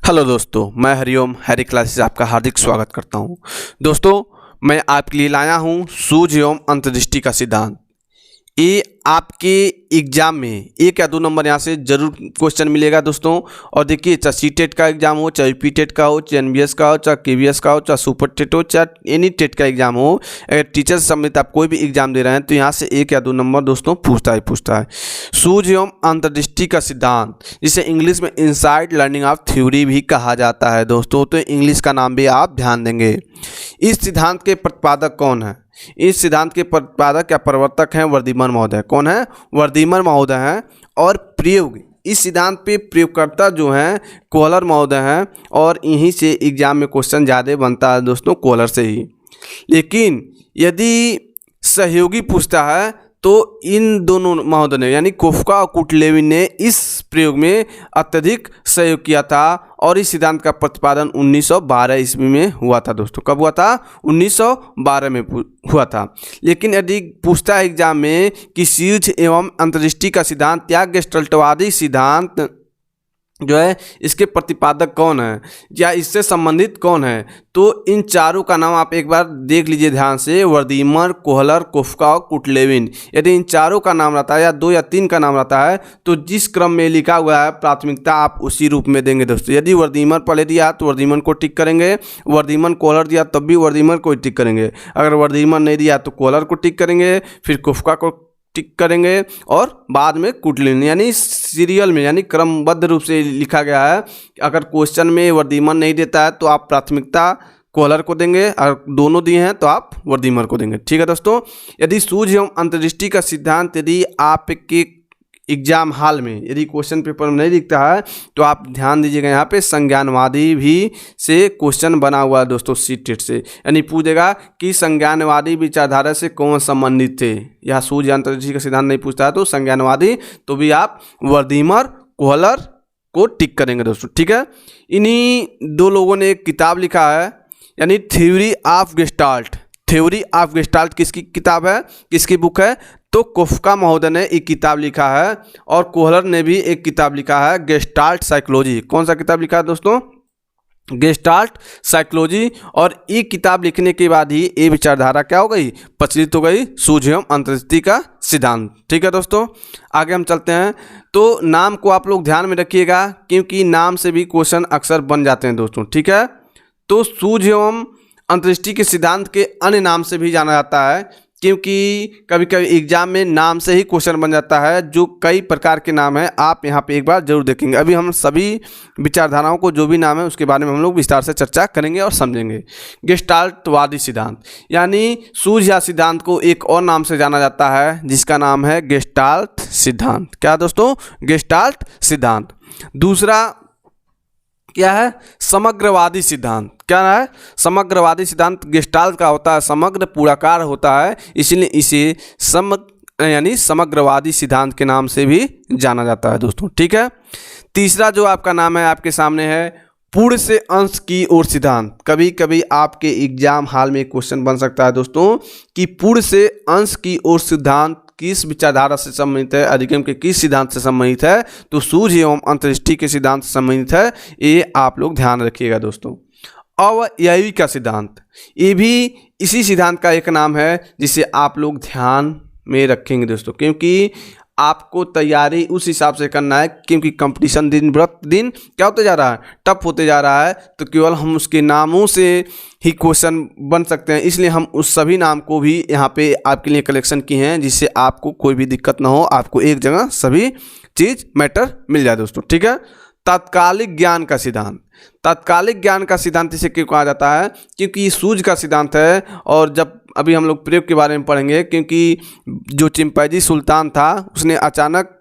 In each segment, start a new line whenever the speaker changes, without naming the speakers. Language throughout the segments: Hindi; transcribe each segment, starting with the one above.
हेलो दोस्तों, मैं हरिओम हैरी क्लासेस आपका हार्दिक स्वागत करता हूं। दोस्तों, मैं आपके लिए लाया हूं सूझ एवं अंतर्दृष्टि का सिद्धांत। ये आपके एग्जाम में 1 या 2 नंबर यहाँ से जरूर क्वेश्चन मिलेगा दोस्तों। और देखिए, चाहे सीटेट का एग्जाम हो, चाहे यूपीटेट का हो, चाहे एनबीएस का हो, चाहे केवीएस का हो, चाहे सुपर टेट हो, चाहे एनी टेट का एग्जाम हो, अगर टीचर से संबंधित आप कोई भी एग्जाम दे रहे हैं तो यहाँ से 1 या 2 नंबर दोस्तों पूछता है। सूझ एवं अंतर्दृष्टि का सिद्धांत, जिसे इंग्लिश में इनसाइड लर्निंग ऑफ थ्योरी भी कहा जाता है दोस्तों। तो इंग्लिश का नाम भी आप ध्यान देंगे। इस सिद्धांत के प्रतिपादक कौन है? इस सिद्धांत के प्रतिपादक या प्रवर्तक हैं वर्धीमन महोदय। कौन है? वर्धीमन महोदय हैं। और प्रयोग, इस सिद्धांत पे प्रयोगकर्ता जो हैं कोहलर महोदय हैं। और यहीं से एग्जाम में क्वेश्चन ज़्यादा बनता है दोस्तों, कोहलर से ही। लेकिन यदि सहयोगी पूछता है तो इन दोनों महोदय ने यानी कोफका और कुटलेविन ने इस प्रयोग में अत्यधिक सहयोग किया था। और इस सिद्धांत का प्रतिपादन 1912 ईस्वी में हुआ था दोस्तों। कब हुआ था? 1912 में हुआ था। लेकिन यदि पूछता है एग्जाम में कि सूझ एवं अंतर्दृष्टि का सिद्धांत या गेस्टल्टवादी सिद्धांत जो है, इसके प्रतिपादक कौन है या इससे संबंधित कौन है, तो इन चारों का नाम आप एक बार देख लीजिए ध्यान से। वर्धीमन, कोहलर, कोफका और कुटलेविन। यदि इन चारों का नाम रहता है या 2 या 3 का नाम रहता है तो जिस क्रम में लिखा हुआ है प्राथमिकता आप उसी रूप में देंगे दोस्तों। यदि वर्धीमन पहले दिया तो वर्धीमन को टिक करेंगे, वर्धीमन कोहलर दिया तब भी वर्धीमन को टिक करेंगे, अगर वर्धीमन नहीं दिया तो कोहलर को टिक करेंगे, फिर कोफका को टिक करेंगे और बाद में कुटलेविन। यानी सीरियल में यानी क्रमबद्ध रूप से लिखा गया है। अगर क्वेश्चन में वर्धीमन नहीं देता है तो आप प्राथमिकता कोहलर को देंगे, और दोनों दिए हैं तो आप वर्धीमन को देंगे। ठीक है दोस्तों। यदि सूझ एवं अंतर्दृष्टि का सिद्धांत यदि आपके एग्जाम हॉल में यदि क्वेश्चन पेपर में नहीं दिखता है तो आप ध्यान दीजिएगा, यहाँ पे संज्ञानवादी भी से क्वेश्चन बना हुआ है दोस्तों सीटेट से। यानी पूछेगा कि संज्ञानवादी विचारधारा से कौन संबंधित थे। यह सूझ अंतर्दृष्टि का सिद्धांत नहीं पूछता है तो संज्ञानवादी तो भी आप वर्धीमन, कोहलर को टिक करेंगे दोस्तों। ठीक है। इन्हीं 2 लोगों ने एक किताब लिखा है, यानी theory of gestalt. Theory of gestalt किसकी किताब है, किसकी बुक है? तो कोफका महोदय ने एक किताब लिखा है और कोहलर ने भी एक किताब लिखा है, गेस्टाल्ट साइकोलॉजी। कौन सा किताब लिखा है दोस्तों? Gestalt psychology. और ये किताब लिखने के बाद ही ये विचारधारा क्या हो गई? प्रचलित हो गई, सूझ एवं अंतर्दृष्टि का सिद्धांत। ठीक है दोस्तों, आगे हम चलते हैं। तो नाम को आप लोग ध्यान में रखिएगा क्योंकि नाम से भी क्वेश्चन अक्सर बन जाते हैं दोस्तों। ठीक है। तो सूझ एवं अंतर्दृष्टि के सिद्धांत के अन्य नाम से भी जाना जाता है, क्योंकि कभी कभी एग्जाम में नाम से ही क्वेश्चन बन जाता है। जो कई प्रकार के नाम हैं आप यहाँ पे एक बार जरूर देखेंगे। अभी हम सभी विचारधाराओं को जो भी नाम है उसके बारे में हम लोग विस्तार से चर्चा करेंगे और समझेंगे। गेस्टाल्टवादी सिद्धांत, यानी सूझ या सिद्धांत को एक और नाम से जाना जाता है जिसका नाम है गेस्टाल्ट सिद्धांत। क्या दोस्तों? गेस्टाल्ट सिद्धांत। दूसरा क्या है? समग्रवादी सिद्धांत। क्या है? समग्रवादी सिद्धांत गेस्टाल्ट का होता है, समग्र पूराकार होता है, इसलिए इसे यानी समग्रवादी सिद्धांत के नाम से भी जाना जाता है दोस्तों। ठीक है। तीसरा जो आपका नाम है आपके सामने है पूर्ण से अंश की ओर सिद्धांत। कभी कभी आपके एग्जाम हॉल में क्वेश्चन बन सकता है दोस्तों कि पूर्ण से अंश की ओर सिद्धांत किस विचारधारा से संबंधित है, अधिगम के किस सिद्धांत से संबंधित है, तो सूझ एवं अंतर्दृष्टि के सिद्धांत से संबंधित है। ये आप लोग ध्यान रखिएगा दोस्तों। अवयवी का सिद्धांत, ये भी इसी सिद्धांत का एक नाम है जिसे आप लोग ध्यान में रखेंगे दोस्तों, क्योंकि आपको तैयारी उस हिसाब से करना है। क्योंकि कंपटीशन दिन प्रतिदिन क्या होते जा रहा है? टफ होते जा रहा है। तो केवल हम उसके नामों से ही क्वेश्चन बन सकते हैं, इसलिए हम उस सभी नाम को भी यहाँ पे आपके लिए कलेक्शन किए हैं जिससे आपको कोई भी दिक्कत ना हो, आपको एक जगह सभी चीज़ मैटर मिल जाए दोस्तों। ठीक है। तात्कालिक ज्ञान का सिद्धांत, तात्कालिक ज्ञान का सिद्धांत इसे क्यों कहा जाता है? क्योंकि ये सूझ का सिद्धांत है। और जब अभी हम लोग प्रयोग के बारे में पढ़ेंगे, क्योंकि जो चिंपैंजी सुल्तान था उसने अचानक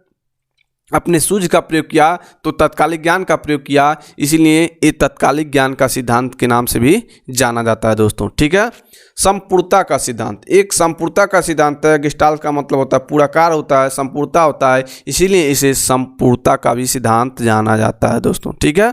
अपने सूझ का प्रयोग किया तो तात्कालिक ज्ञान का प्रयोग किया, इसीलिए ये तात्कालिक ज्ञान का सिद्धांत के नाम से भी जाना जाता है दोस्तों। ठीक है। संपूर्णता का सिद्धांत, एक संपूर्णता का सिद्धांत है। गेस्टाल्ट का मतलब होता है पूराकार होता है, संपूर्णता होता है, इसीलिए इसे संपूर्णता का भी सिद्धांत जाना जाता है दोस्तों। ठीक है,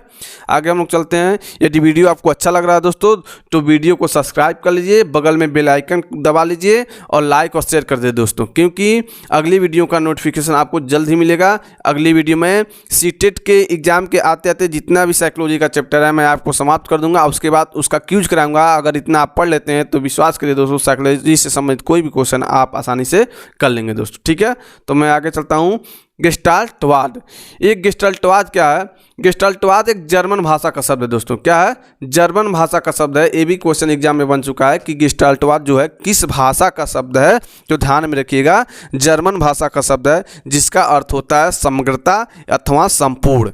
आगे हम लोग चलते हैं। यदि वीडियो आपको अच्छा लग रहा है दोस्तों तो वीडियो को सब्सक्राइब कर लीजिए, बगल में बेल आइकन दबा लीजिए और लाइक और शेयर कर दे दोस्तों, क्योंकि अगली वीडियो का नोटिफिकेशन आपको जल्द ही मिलेगा। अगली वीडियो में सीटेट के एग्जाम के आते आते जितना भी साइकोलॉजी का चैप्टर है मैं आपको समाप्त कर दूंगा, उसके बाद उसका क्यूज कराऊंगा। अगर इतना आप पढ़ लेते हैं तो विश्वास करिए दोस्तों, साइकोलॉजी से संबंधित कोई भी क्वेश्चन आप आसानी से कर लेंगे दोस्तों। ठीक है, तो मैं आगे चलता हूँ। गेस्टाल्टवाद, एक गेस्टाल्टवाद क्या है? गेस्टाल्टवाद एक जर्मन भाषा का शब्द है दोस्तों। क्या है? जर्मन भाषा का शब्द है। ये भी क्वेश्चन एग्जाम में बन चुका है कि गेस्टाल्टवाद जो है किस भाषा का शब्द है, तो ध्यान में रखिएगा जर्मन भाषा का शब्द है, जिसका अर्थ होता है समग्रता अथवा संपूर्ण।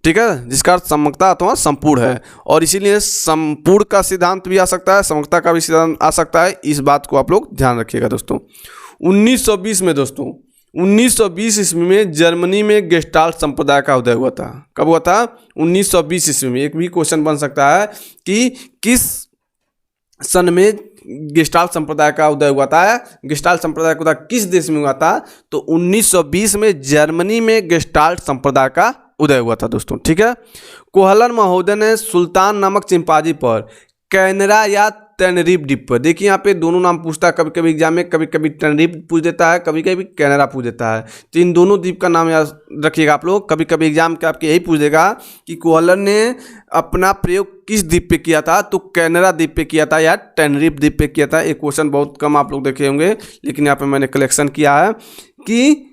ठीक है, जिसका अर्थ समग्रता अथवा संपूर्ण है, और इसीलिए संपूर्ण का सिद्धांत भी आ सकता है, समग्रता का भी सिद्धांत आ सकता है। इस बात को आप लोग ध्यान रखिएगा दोस्तों। 1920 में दोस्तों 1920 ईस्वी में जर्मनी में गेस्टाल्ट संप्रदाय का उदय हुआ था। कब हुआ था? 1920 ईस्वी में। एक भी क्वेश्चन बन सकता है कि किस सन में गेस्टाल्ट संप्रदाय का उदय हुआ था, गेस्टाल्ट संप्रदाय का उदय किस देश में हुआ था? तो 1920 में जर्मनी में गेस्टाल्ट संप्रदाय का उदय हुआ था दोस्तों। ठीक है, कोहलन महोदय ने सुल्तान नामक चिंपांजी पर कैनरा या टेनरिफ द्वीप पर, देखिए यहाँ पे दोनों नाम पूछता है कभी कभी एग्जाम में, कभी कभी टेनरिफ पूछ देता है, कभी कभी कैनरा पूछ देता है। तो इन दोनों द्वीप का नाम याद रखिएगा आप लोग। कभी कभी एग्जाम के आपके यही पूछ देगा कि कोहलन ने अपना प्रयोग किस द्वीप पे किया था, तो कैनरा द्वीप पे किया था या टेनरिफ द्वीप पे किया था। एक क्वेश्चन बहुत कम आप लोग देखे होंगे, लेकिन यहाँ पे मैंने कलेक्शन किया है कि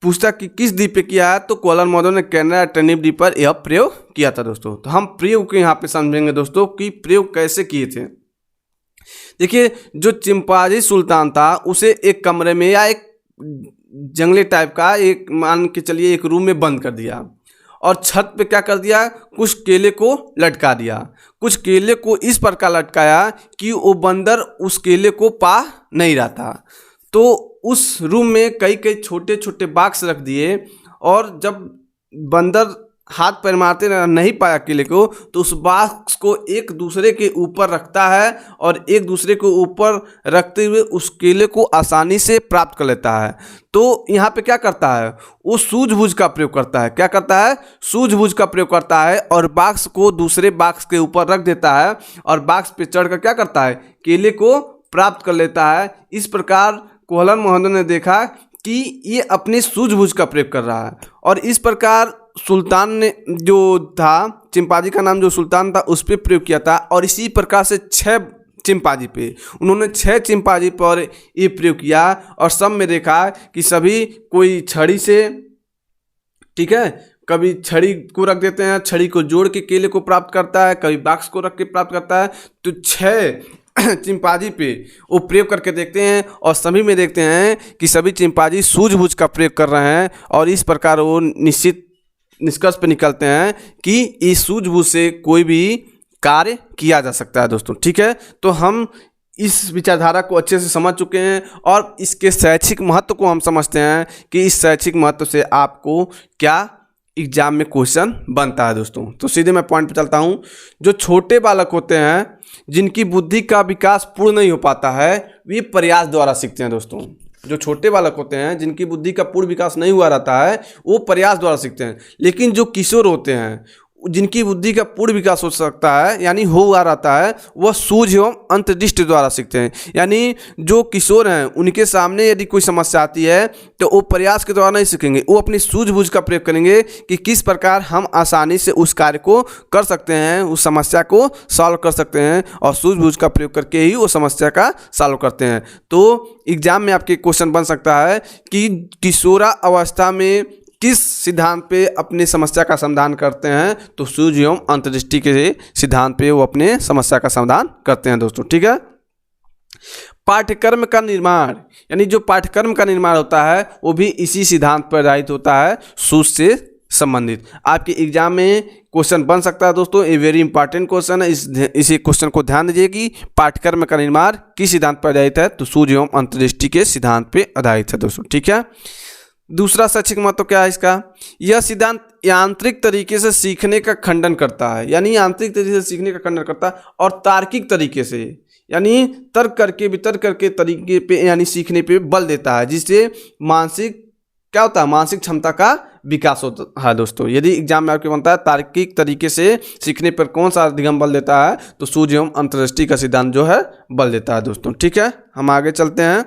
पूछता कि किस द्वीप पे किया है, तो कोहलन महोदय ने कैनरा टेनरिफ द्वीप पर यह प्रयोग किया था दोस्तों। तो हम प्रयोग को यहाँ पे समझेंगे दोस्तों कि प्रयोग कैसे किए थे। देखिए, जो चिंपांजी सुल्तान था उसे एक कमरे में या एक जंगले टाइप का एक मान के चलिए एक रूम में बंद कर दिया, और छत पे क्या कर दिया, कुछ केले को लटका दिया। कुछ केले को इस प्रकार लटकाया कि वो बंदर उस केले को पा नहीं रहा था। तो उस रूम में कई कई छोटे छोटे बॉक्स रख दिए, और जब बंदर हाथ पैर मारते नहीं पाया केले को, तो उस बॉक्स को एक दूसरे के ऊपर रखता है, और एक दूसरे को ऊपर रखते हुए उस केले को आसानी से प्राप्त कर लेता है। तो यहाँ पे क्या करता है, वो सूझबूझ का प्रयोग करता है। क्या करता है? सूझबूझ का प्रयोग करता है, और बॉक्स को दूसरे बॉक्स के ऊपर रख देता है, और बॉक्स पे चढ़कर क्या करता है, केले को प्राप्त कर लेता है। इस प्रकार कोहलन महोदय ने देखा कि ये अपनी सूझबूझ का प्रयोग कर रहा है, और इस प्रकार सुल्तान ने जो था, चिंपांजी का नाम जो सुल्तान था उस पर प्रयोग किया था। और इसी प्रकार से 6 चिंपांजी पे उन्होंने 6 चिंपांजी पर ये प्रयोग किया, और सब में देखा कि सभी कोई छड़ी से, ठीक है, कभी छड़ी को रख देते हैं, छड़ी को जोड़ के केले को प्राप्त करता है, कभी बॉक्स को रख के प्राप्त करता है। तो 6 चिंपांजी पे वो प्रयोग करके देखते हैं, और सभी में देखते हैं कि सभी चिंपांजी सूझबूझ का प्रयोग कर रहे हैं, और इस प्रकार वो निश्चित निष्कर्ष पे निकलते हैं कि इस सूझबूझ से कोई भी कार्य किया जा सकता है दोस्तों। ठीक है, तो हम इस विचारधारा को अच्छे से समझ चुके हैं, और इसके शैक्षिक महत्व को हम समझते हैं कि इस शैक्षिक महत्व से आपको क्या एग्जाम में क्वेश्चन बनता है दोस्तों। तो सीधे मैं पॉइंट पे चलता हूँ। जो छोटे बालक होते हैं, जिनकी बुद्धि का विकास पूर्ण नहीं हो पाता है, वे प्रयास द्वारा सीखते हैं दोस्तों। जो छोटे बालक होते हैं, जिनकी बुद्धि का पूर्ण विकास नहीं हुआ रहता है, वो प्रयास द्वारा सीखते हैं। लेकिन जो किशोर होते हैं, जिनकी बुद्धि का पूर्ण विकास हो सकता है यानी हुआ रहता है, वह सूझ एवं अंतर्दृष्टि द्वारा सीखते हैं। यानी जो किशोर हैं, उनके सामने यदि कोई समस्या आती है तो वो प्रयास के द्वारा नहीं सीखेंगे, वो अपनी सूझबूझ का प्रयोग करेंगे कि किस प्रकार हम आसानी से उस कार्य को कर सकते हैं, उस समस्या को सॉल्व कर सकते हैं, और सूझबूझ का प्रयोग करके ही वो समस्या का सॉल्व करते हैं। तो एग्जाम में आपके क्वेश्चन बन सकता है कि किशोरा अवस्था में किस सिद्धांत पे अपनी समस्या का समाधान करते हैं, तो सूझ एवं अंतर्दृष्टि के सिद्धांत पे वो अपने समस्या का समाधान करते हैं दोस्तों। ठीक है, पाठ्यक्रम का निर्माण, यानी जो पाठ्यक्रम का निर्माण होता है वो भी इसी सिद्धांत पर आधारित होता है, सूझ से संबंधित। आपके एग्जाम में क्वेश्चन बन सकता है दोस्तों, ये वेरी इंपॉर्टेंट क्वेश्चन है। इसी क्वेश्चन को ध्यान दीजिए कि पाठ्यक्रम का निर्माण किस सिद्धांत पर आधारित है, तो सूझ एवं अंतर्दृष्टि के सिद्धांत पे आधारित है दोस्तों। ठीक है, दूसरा शैक्षिक महत्व क्या है इसका, यह सिद्धांत यांत्रिक तरीके से सीखने का खंडन करता है, यानी यांत्रिक तरीके से सीखने का खंडन करता है, और तार्किक तरीके से, यानी तर्क करके वितर्क करके तरीके पे यानी सीखने पे बल देता है, जिससे मानसिक क्या होता है, मानसिक क्षमता का विकास होता है दोस्तों। यदि एग्जाम में आपके बनता है तार्किक तरीके से सीखने पर कौन सा अधिगम बल देता है, तो सूझ एवं अंतर्दृष्टि का सिद्धांत जो है बल देता है दोस्तों। ठीक है, हम आगे चलते हैं।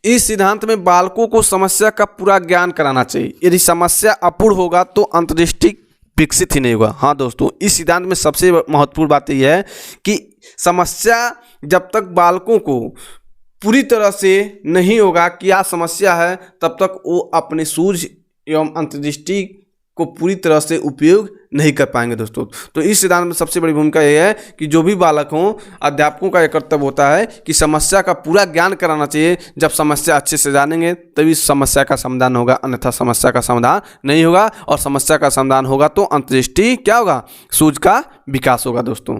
इस सिद्धांत में बालकों को समस्या का पूरा ज्ञान कराना चाहिए। यदि समस्या अपूर्ण होगा तो अंतर्दृष्टि विकसित ही नहीं होगा। हाँ दोस्तों, इस सिद्धांत में सबसे महत्वपूर्ण बात यह है कि समस्या जब तक बालकों को पूरी तरह से नहीं होगा क्या समस्या है, तब तक वो अपने सूझ एवं अंतर्दृष्टि को पूरी तरह से उपयोग नहीं कर पाएंगे दोस्तों। तो इस सिद्धांत में सबसे बड़ी भूमिका यह है कि जो भी बालक हों, अध्यापकों का यह कर्तव्य होता है कि समस्या का पूरा ज्ञान कराना चाहिए। जब समस्या अच्छे से जानेंगे तभी समस्या का समाधान होगा, अन्यथा समस्या का समाधान नहीं होगा। और समस्या का समाधान होगा तो अंतर्दृष्टि क्या होगा, सूझ का विकास होगा दोस्तों।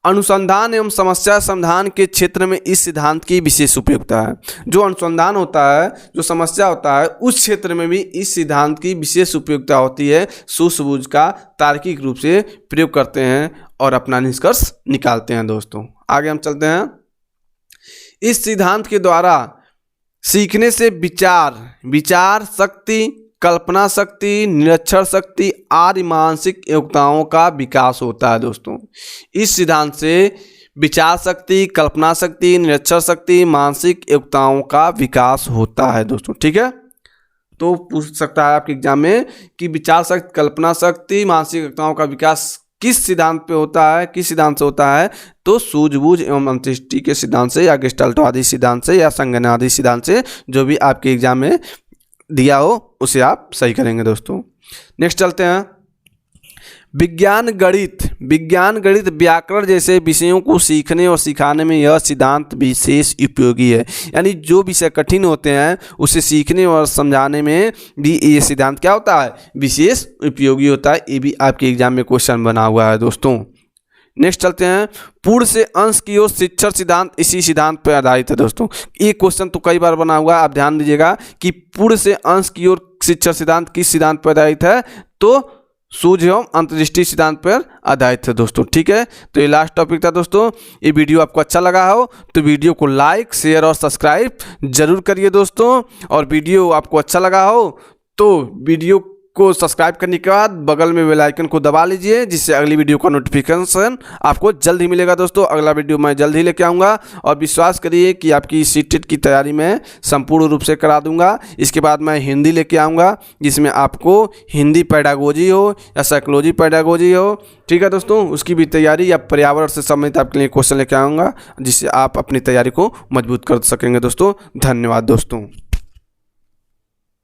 अनुसंधान एवं समस्या समाधान के क्षेत्र में इस सिद्धांत की विशेष उपयोगिता है। जो अनुसंधान होता है, जो समस्या होता है, उस क्षेत्र में भी इस सिद्धांत की विशेष उपयोगिता होती है। सूझबूझ का तार्किक रूप से प्रयोग करते हैं और अपना निष्कर्ष निकालते हैं दोस्तों। आगे हम चलते हैं। इस सिद्धांत के द्वारा सीखने से विचार शक्ति, कल्पना शक्ति, निरीक्षण शक्ति आदि मानसिक योग्यताओं का विकास होता है दोस्तों। इस सिद्धांत से विचार शक्ति, कल्पना शक्ति, निरीक्षण शक्ति, मानसिक योग्यताओं का विकास होता है दोस्तों। ठीक है, तो पूछ सकता है आपके एग्जाम में कि विचार शक्ति, कल्पना शक्ति, मानसिक योग्यताओं का विकास किस सिद्धांत पे होता है, किस सिद्धांत से होता है, तो सूझबूझ एवं अंतर्दृष्टि के सिद्धांत से, या गेस्टाल्टवादी सिद्धांत से, या संज्ञानावादी सिद्धांत से, जो भी आपके एग्जाम में दिया हो उसे आप सही करेंगे दोस्तों। नेक्स्ट चलते हैं। विज्ञान गणित व्याकरण जैसे विषयों को सीखने और सिखाने में यह सिद्धांत विशेष उपयोगी है। यानी जो विषय कठिन होते हैं उसे सीखने और समझाने में भी ये सिद्धांत क्या होता है, विशेष उपयोगी होता है। ये भी आपके एग्जाम में क्वेश्चन बना हुआ है दोस्तों। नेक्स्ट चलते हैं। पूर्ण से अंश की ओर शिक्षण सिद्धांत इसी सिद्धांत पर आधारित है दोस्तों। ये क्वेश्चन तो कई बार बना हुआ है, आप ध्यान दीजिएगा कि पूर्ण से अंश की ओर शिक्षण सिद्धांत किस सिद्धांत पर आधारित है, तो सूझ एवं अंतर्दृष्टि सिद्धांत पर आधारित है दोस्तों। ठीक है, तो ये लास्ट टॉपिक था दोस्तों। ये वीडियो आपको अच्छा लगा हो तो वीडियो को लाइक, शेयर और सब्सक्राइब जरूर करिए दोस्तों। और वीडियो आपको अच्छा लगा हो तो वीडियो को सब्सक्राइब करने के बाद बगल में बेल आइकन को दबा लीजिए, जिससे अगली वीडियो का नोटिफिकेशन आपको जल्द ही मिलेगा दोस्तों। अगला वीडियो मैं जल्द ही लेके आऊँगा और विश्वास करिए कि आपकी सीटेट की तैयारी मैं संपूर्ण रूप से करा दूंगा। इसके बाद मैं हिंदी लेके आऊँगा, जिसमें आपको हिंदी पेडागोजी हो या साइकोलॉजी पेडागोजी हो, ठीक है दोस्तों, उसकी भी तैयारी या पर्यावरण से संबंधित आपके लिए क्वेश्चन लेके आऊँगा, जिससे आप अपनी तैयारी को मजबूत कर सकेंगे दोस्तों। धन्यवाद दोस्तों।